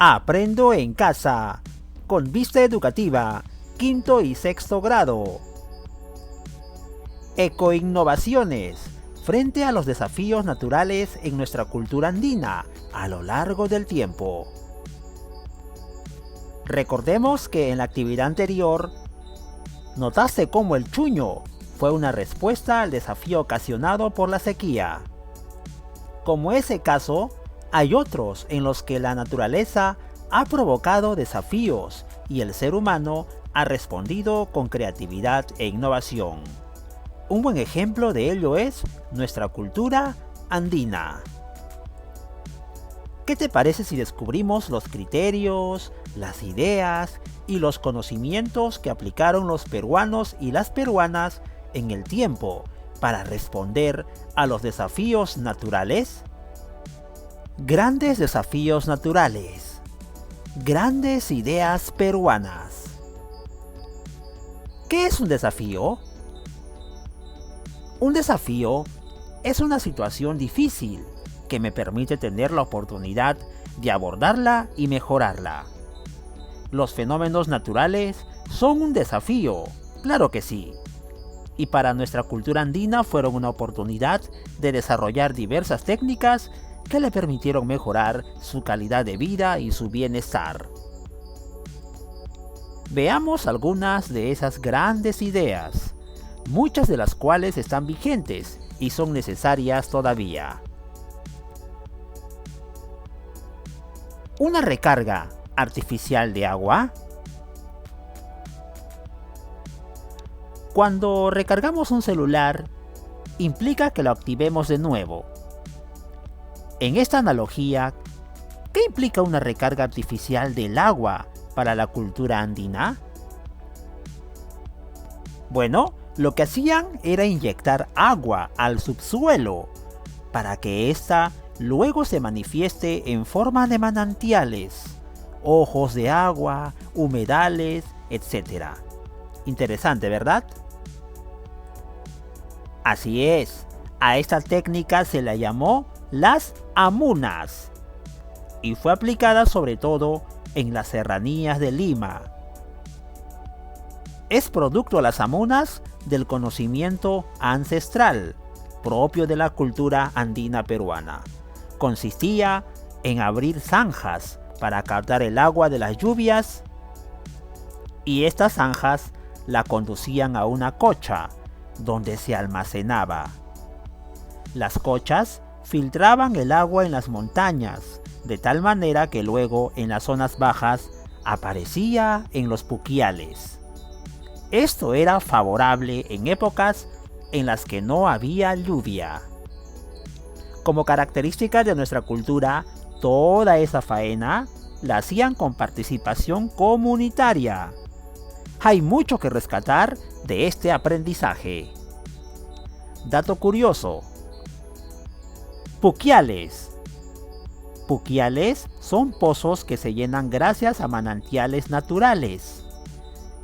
Aprendo en casa, con vista educativa, quinto y sexto grado. Ecoinnovaciones, frente a los desafíos naturales en nuestra cultura andina a lo largo del tiempo. Recordemos que en la actividad anterior, notaste cómo el chuño fue una respuesta al desafío ocasionado por la sequía. Como ese caso, hay otros en los que la naturaleza ha provocado desafíos y el ser humano ha respondido con creatividad e innovación. Un buen ejemplo de ello es nuestra cultura andina. ¿Qué te parece si descubrimos los criterios, las ideas y los conocimientos que aplicaron los peruanos y las peruanas en el tiempo para responder a los desafíos naturales? Grandes desafíos naturales. Grandes ideas peruanas. ¿Qué es un desafío? Un desafío es una situación difícil que me permite tener la oportunidad de abordarla y mejorarla. ¿Los fenómenos naturales son un desafío? Claro que sí. Y para nuestra cultura andina fueron una oportunidad de desarrollar diversas técnicas que le permitieron mejorar su calidad de vida y su bienestar. Veamos algunas de esas grandes ideas, muchas de las cuales están vigentes y son necesarias todavía. ¿Una recarga artificial de agua? Cuando recargamos un celular, implica que lo activemos de nuevo. En esta analogía, ¿qué implica una recarga artificial del agua para la cultura andina? Bueno, lo que hacían era inyectar agua al subsuelo para que ésta luego se manifieste en forma de manantiales, ojos de agua, humedales, etc. Interesante, ¿verdad? Así es, a esta técnica se la llamó las amunas y fue aplicada sobre todo en las serranías de Lima. Es producto de las amunas del conocimiento ancestral propio de la cultura andina peruana. Consistía en abrir zanjas para captar el agua de las lluvias y estas zanjas la conducían a una cocha donde se almacenaba. Las cochas filtraban el agua en las montañas, de tal manera que luego en las zonas bajas aparecía en los puquiales. Esto era favorable en épocas en las que no había lluvia. Como característica de nuestra cultura, toda esa faena la hacían con participación comunitaria. Hay mucho que rescatar de este aprendizaje. Dato curioso. Puquiales. Puquiales son pozos que se llenan gracias a manantiales naturales.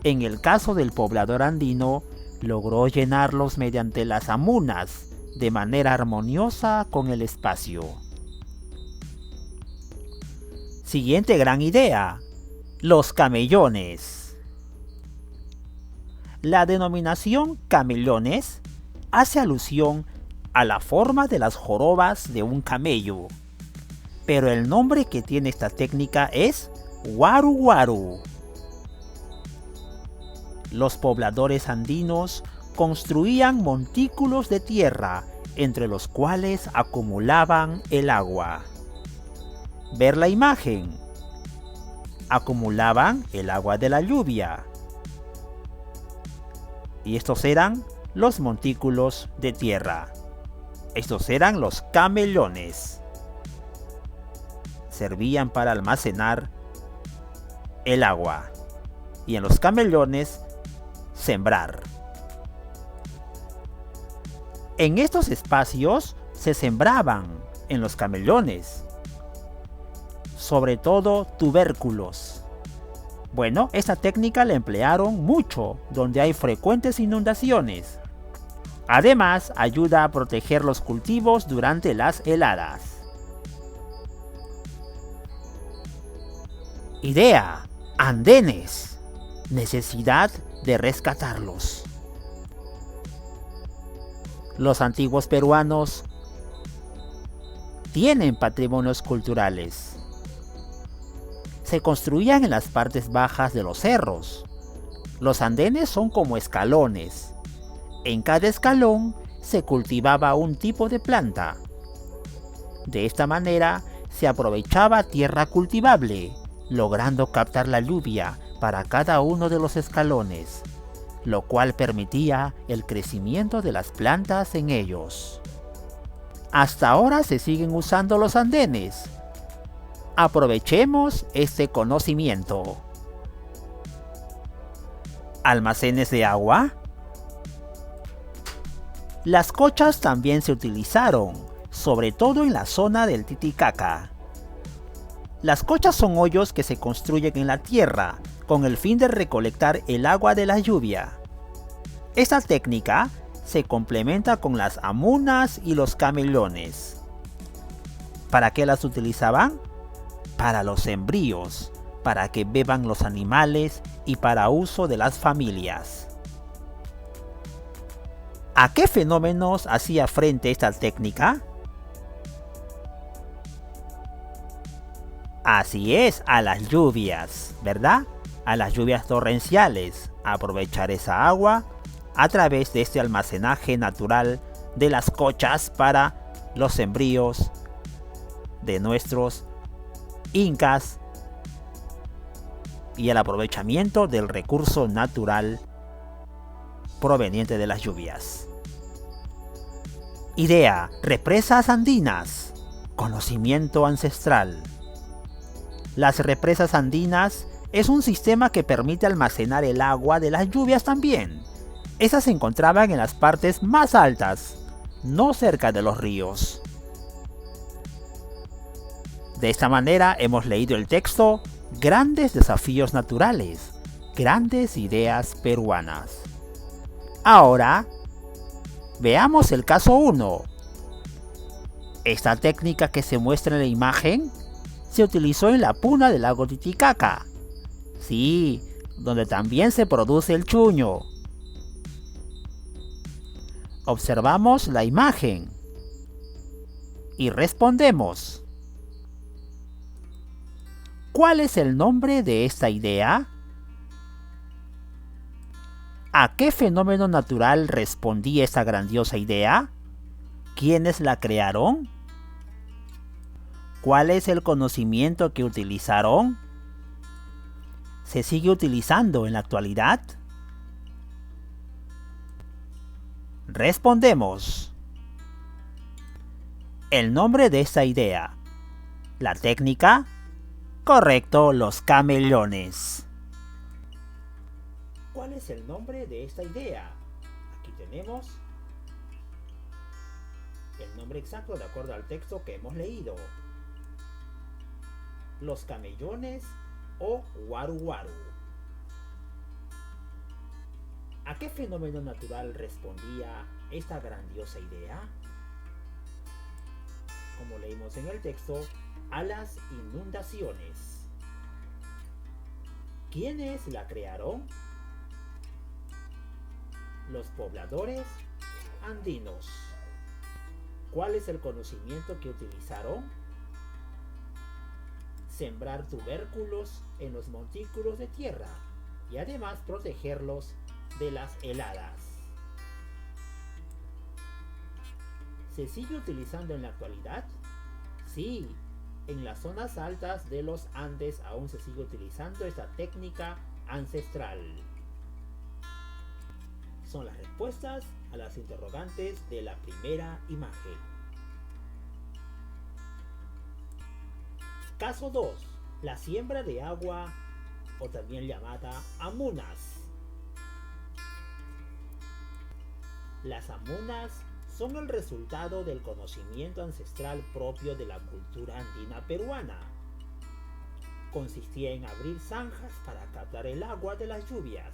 En el caso del poblador andino, logró llenarlos mediante las amunas, de manera armoniosa con el espacio. Siguiente gran idea: los camellones. La denominación camellones hace alusión a la forma de las jorobas de un camello, pero el nombre que tiene esta técnica es waru waru. Los pobladores andinos construían montículos de tierra entre los cuales acumulaban el agua. Ver la imagen. Acumulaban el agua de la lluvia. Y estos eran los montículos de tierra. Estos eran los camellones. Servían para almacenar el agua. Y en los camellones, sembrar. En estos espacios se sembraban, en los camellones, sobre todo tubérculos. Bueno, esta técnica la emplearon mucho donde hay frecuentes inundaciones. Además, ayuda a proteger los cultivos durante las heladas. Idea: andenes. Necesidad de rescatarlos. Los antiguos peruanos tienen patrimonios culturales. Se construían en las partes bajas de los cerros. Los andenes son como escalones. En cada escalón se cultivaba un tipo de planta. De esta manera se aprovechaba tierra cultivable, logrando captar la lluvia para cada uno de los escalones, lo cual permitía el crecimiento de las plantas en ellos. Hasta ahora se siguen usando los andenes. Aprovechemos este conocimiento. ¿Almacenes de agua? Las cochas también se utilizaron, sobre todo en la zona del Titicaca. Las cochas son hoyos que se construyen en la tierra con el fin de recolectar el agua de la lluvia. Esta técnica se complementa con las amunas y los camellones. ¿Para qué las utilizaban? Para los sembríos, para que beban los animales y para uso de las familias. ¿A qué fenómenos hacía frente esta técnica? Así es, a las lluvias, ¿verdad? A las lluvias torrenciales. Aprovechar esa agua a través de este almacenaje natural de las cochas para los sembríos de nuestros incas y el aprovechamiento del recurso natural proveniente de las lluvias. Idea: represas andinas. Conocimiento ancestral. Las represas andinas es un sistema que permite almacenar el agua de las lluvias también. Esas se encontraban en las partes más altas, no cerca de los ríos. De esta manera hemos leído el texto Grandes desafíos naturales, grandes ideas peruanas. Ahora, veamos el caso 1. Esta técnica que se muestra en la imagen se utilizó en la puna del lago Titicaca. Sí, donde también se produce el chuño. Observamos la imagen y respondemos. ¿Cuál es el nombre de esta idea? ¿A qué fenómeno natural respondía esta grandiosa idea? ¿Quiénes la crearon? ¿Cuál es el conocimiento que utilizaron? ¿Se sigue utilizando en la actualidad? Respondemos. El nombre de esta idea. La técnica. Correcto, los camellones. ¿Cuál es el nombre de esta idea? Aquí tenemos el nombre exacto de acuerdo al texto que hemos leído. Los camellones o guaru guaru. ¿A qué fenómeno natural respondía esta grandiosa idea? Como leímos en el texto, a las inundaciones. ¿Quiénes la crearon? Los pobladores andinos. ¿Cuál es el conocimiento que utilizaron? Sembrar tubérculos en los montículos de tierra y además protegerlos de las heladas. ¿Se sigue utilizando en la actualidad? Sí, en las zonas altas de los Andes aún se sigue utilizando esta técnica ancestral. Son las respuestas a las interrogantes de la primera imagen. Caso 2. La siembra de agua, o también llamada amunas. Las amunas son el resultado del conocimiento ancestral propio de la cultura andina peruana. Consistía en abrir zanjas para captar el agua de las lluvias.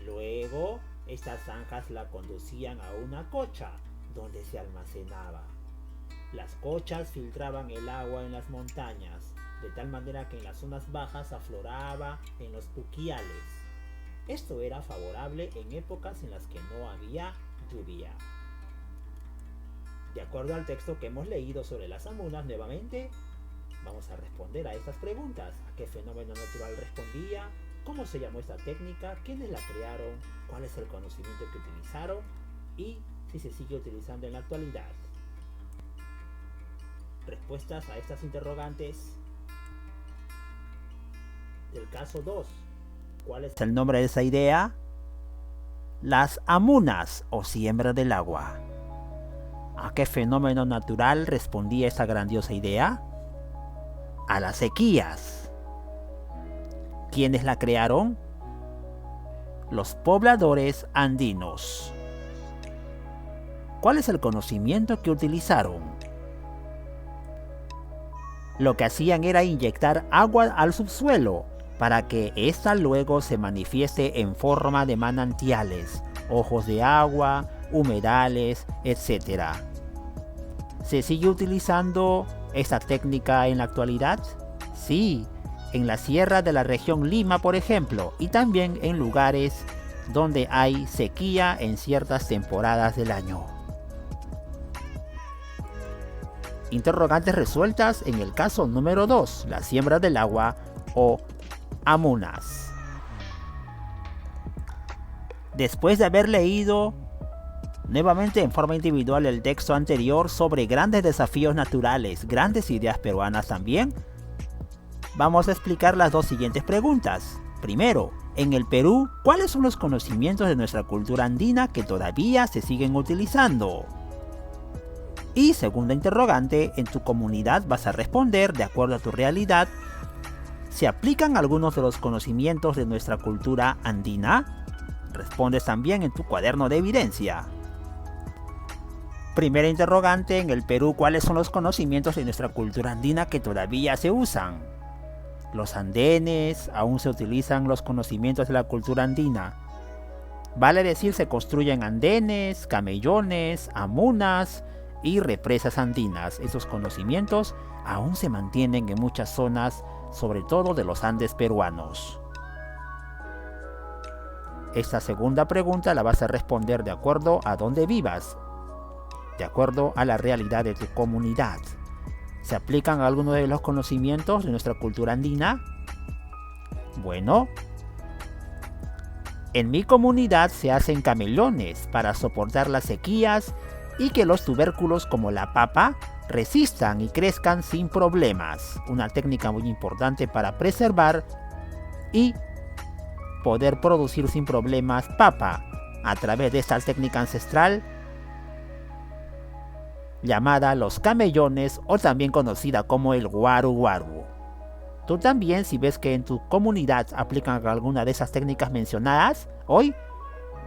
Luego, estas zanjas la conducían a una cocha, donde se almacenaba. Las cochas filtraban el agua en las montañas, de tal manera que en las zonas bajas afloraba en los uquiales. Esto era favorable en épocas en las que no había lluvia. De acuerdo al texto que hemos leído sobre las amunas, nuevamente vamos a responder a estas preguntas. ¿A qué fenómeno natural respondía? ¿Cómo se llamó esta técnica? ¿Quiénes la crearon? ¿Cuál es el conocimiento que utilizaron? Y si se sigue utilizando en la actualidad. Respuestas a estas interrogantes. Del caso 2. ¿Cuál es el nombre de esa idea? Las amunas o siembra del agua. ¿A qué fenómeno natural respondía esta grandiosa idea? A las sequías. ¿Quiénes la crearon? Los pobladores andinos. ¿Cuál es el conocimiento que utilizaron? Lo que hacían era inyectar agua al subsuelo para que ésta luego se manifieste en forma de manantiales, ojos de agua, humedales, etc. ¿Se sigue utilizando esta técnica en la actualidad? Sí, en la sierra de la región Lima, por ejemplo, y también en lugares donde hay sequía en ciertas temporadas del año. Interrogantes resueltas en el caso número 2, la siembra del agua o amunas. Después de haber leído nuevamente en forma individual el texto anterior sobre grandes desafíos naturales, grandes ideas peruanas también, vamos a explicar las dos siguientes preguntas. Primero, en el Perú, ¿cuáles son los conocimientos de nuestra cultura andina que todavía se siguen utilizando? Y segunda interrogante, en tu comunidad vas a responder de acuerdo a tu realidad. ¿Se aplican algunos de los conocimientos de nuestra cultura andina? Respondes también en tu cuaderno de evidencia. Primera interrogante, en el Perú, ¿cuáles son los conocimientos de nuestra cultura andina que todavía se usan? Los andenes, aún se utilizan los conocimientos de la cultura andina. Vale decir, se construyen andenes, camellones, amunas y represas andinas. Esos conocimientos aún se mantienen en muchas zonas, sobre todo de los Andes peruanos. Esta segunda pregunta la vas a responder de acuerdo a dónde vivas, de acuerdo a la realidad de tu comunidad. ¿Se aplican algunos de los conocimientos de nuestra cultura andina? Bueno, en mi comunidad se hacen camellones para soportar las sequías y que los tubérculos como la papa resistan y crezcan sin problemas. Una técnica muy importante para preservar y poder producir sin problemas papa a través de esta técnica ancestral llamada los camellones o también conocida como el guaru guaru. Tú también, si ves que en tu comunidad aplican alguna de esas técnicas mencionadas hoy,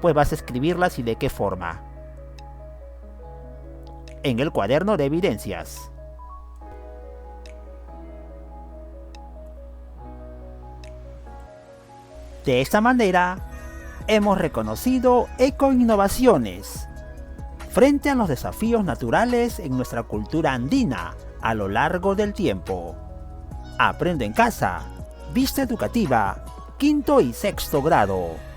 pues vas a escribirlas y de qué forma. En el cuaderno de evidencias. De esta manera, hemos reconocido ecoinnovaciones frente a los desafíos naturales en nuestra cultura andina a lo largo del tiempo. Aprende en casa, Vista Educativa, 5º y 6º grado.